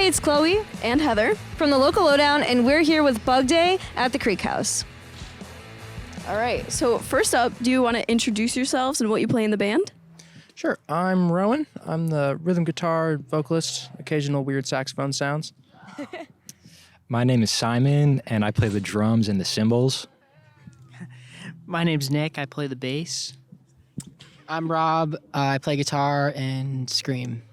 Hi, it's Chloe and Heather from the Local Lowdown, and we're here with Bug Day at the Creek House. All right, so first up, do you want to introduce yourselves and what you play in the band? Sure. I'm Rowan. I'm the rhythm guitar vocalist, occasional weird saxophone sounds. My name is Simon, and I play the drums and the cymbals. My name's Nick. I play the bass. I'm Rob. I play guitar and scream.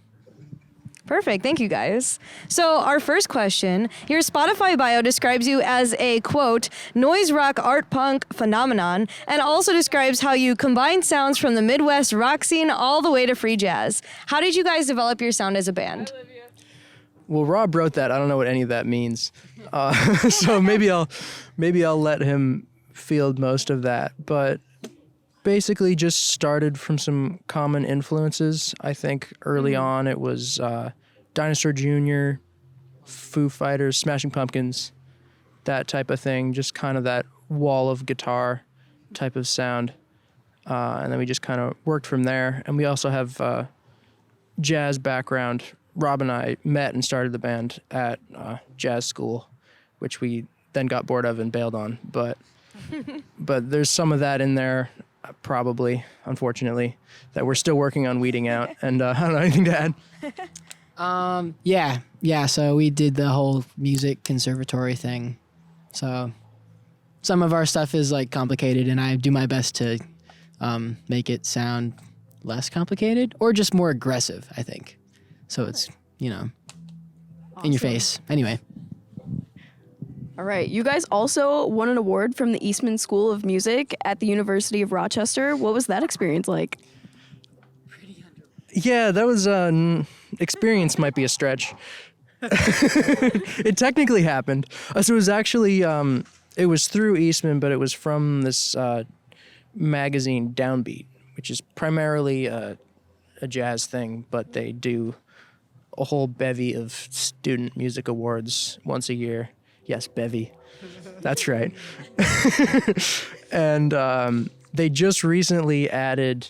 Perfect. Thank you, guys. So our first question, your Spotify bio describes you as a, quote, noise rock art punk phenomenon, and also describes how you combine sounds from the Midwest rock scene all the way to free jazz. How did you guys develop your sound as a band? Well, Rob wrote that. I don't know what any of that means. So maybe I'll let him field most of that. But basically just started from some common influences. I think early on it was Dinosaur Jr., Foo Fighters, Smashing Pumpkins, that type of thing. Just kind of that wall of guitar type of sound. And then we just kind of worked from there. And we also have jazz background. Rob and I met and started the band at jazz school, which we then got bored of and bailed on. But there's some of that in there, probably, unfortunately, that we're still working on weeding out. And I don't know, anything to add? Yeah. So we did the whole music conservatory thing. So some of our stuff is like complicated, and I do my best to make it sound less complicated or just more aggressive, I think. So it's, Awesome. In your face. Anyway. All right, you guys also won an award from the Eastman School of Music at the University of Rochester. What was that experience like? Yeah, that was experience might be a stretch. It technically happened. So it was actually, it was through Eastman, but it was from this magazine, Downbeat, which is primarily a jazz thing, but they do a whole bevy of student music awards once a year. Yes, bevy. That's right. And they just recently added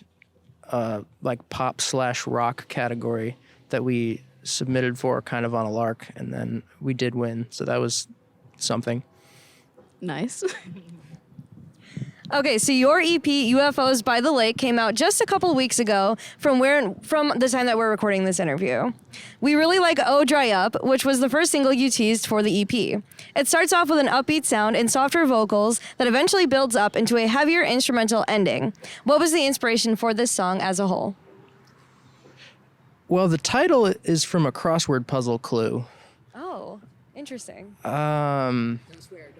like pop/rock category that we submitted for kind of on a lark, and then we did win. So that was something. Nice. Okay, so your EP, UFOs by the Lake, came out just a couple weeks ago from the time that we're recording this interview. We really like Oh Dry Up, which was the first single you teased for the EP. It starts off with an upbeat sound and softer vocals that eventually builds up into a heavier instrumental ending. What was the inspiration for this song as a whole? Well, the title is from a crossword puzzle clue. Oh, interesting. Don't swear.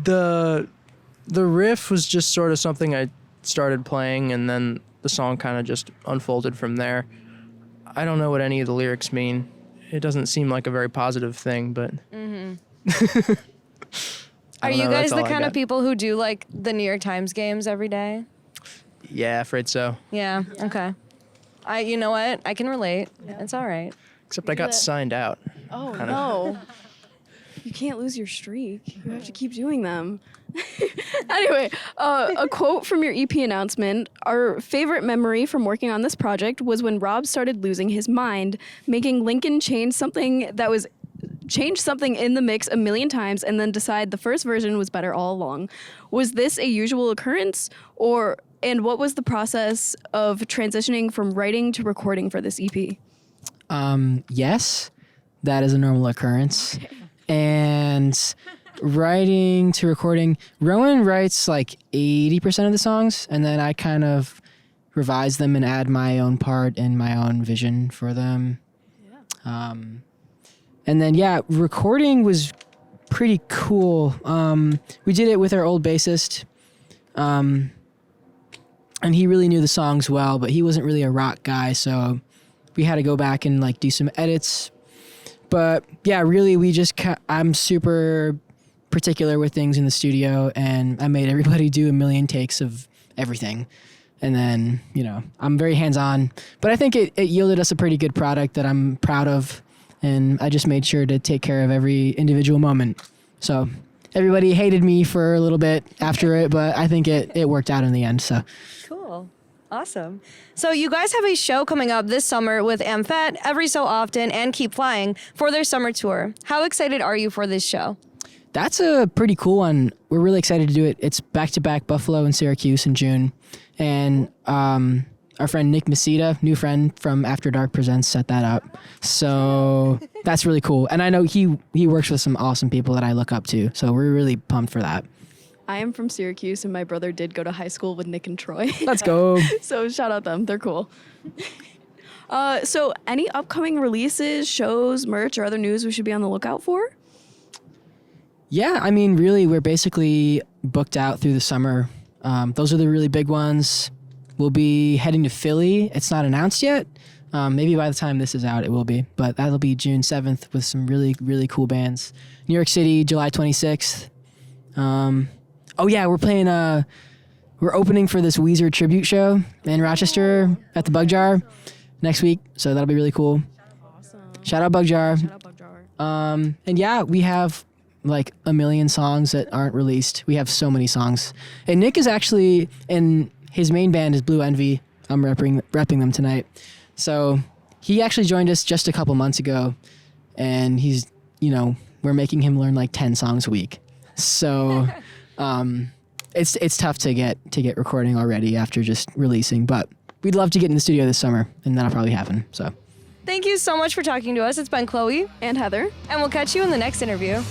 The riff was just sort of something I started playing, and then the song kind of just unfolded from there. I don't know what any of the lyrics mean. It doesn't seem like a very positive thing, but... Mm-hmm. Are you guys the kind of people who do, like, the New York Times games every day? Yeah, afraid so. Yeah, okay. You know what? I can relate. Yeah. It's all right. Except I got signed out. Oh, no. You can't lose your streak. You have to keep doing them. Anyway, a quote from your EP announcement. Our favorite memory from working on this project was when Rob started losing his mind, making Lincoln change something in the mix a million times and then decide the first version was better all along. Was this a usual occurrence, and what was the process of transitioning from writing to recording for this EP? Yes, that is a normal occurrence. Okay. And writing to recording, Rowan writes like 80% of the songs, and then I kind of revise them and add my own part and my own vision for them. Yeah. And then, recording was pretty cool. We did it with our old bassist, and he really knew the songs well, but he wasn't really a rock guy, so we had to go back and like do some edits. But yeah, really, I'm super particular with things in the studio, and I made everybody do a million takes of everything. And then, I'm very hands-on, but I think it yielded us a pretty good product that I'm proud of, and I just made sure to take care of every individual moment. So everybody hated me for a little bit after it, but I think it worked out in the end. So cool. Awesome. So you guys have a show coming up this summer with Amphet, Every So Often, and Keep Flying for their summer tour. How excited are you for this show? That's a pretty cool one. We're really excited to do it. It's back-to-back Buffalo and Syracuse in June. And our friend Nick Masita, new friend from After Dark Presents, set that up. So that's really cool. And I know he works with some awesome people that I look up to. So we're really pumped for that. I am from Syracuse, and my brother did go to high school with Nick and Troy. Let's go. So shout out them. They're cool. So any upcoming releases, shows, merch, or other news we should be on the lookout for? Yeah, I mean, really, we're basically booked out through the summer. Those are the really big ones. We'll be heading to Philly. It's not announced yet. Maybe by the time this is out, it will be. But that'll be June 7th with some really, really cool bands. New York City, July 26th. Oh, yeah, we're opening for this Weezer tribute show in Rochester at the Bug Jar next week. So that'll be really cool. Awesome. Shout out Bug Jar. Shout out Bug Jar. And yeah, we have like a million songs that aren't released. We have so many songs. And Nick is actually in his main band is Blue Envy. I'm repping them tonight. So he actually joined us just a couple months ago, and he's, we're making him learn like 10 songs a week. So it's tough to get recording already after just releasing, but we'd love to get in the studio this summer, and that'll probably happen. So Thank you so much for talking to us. It's been Chloe, And Heather. and we'll catch you in the next interview.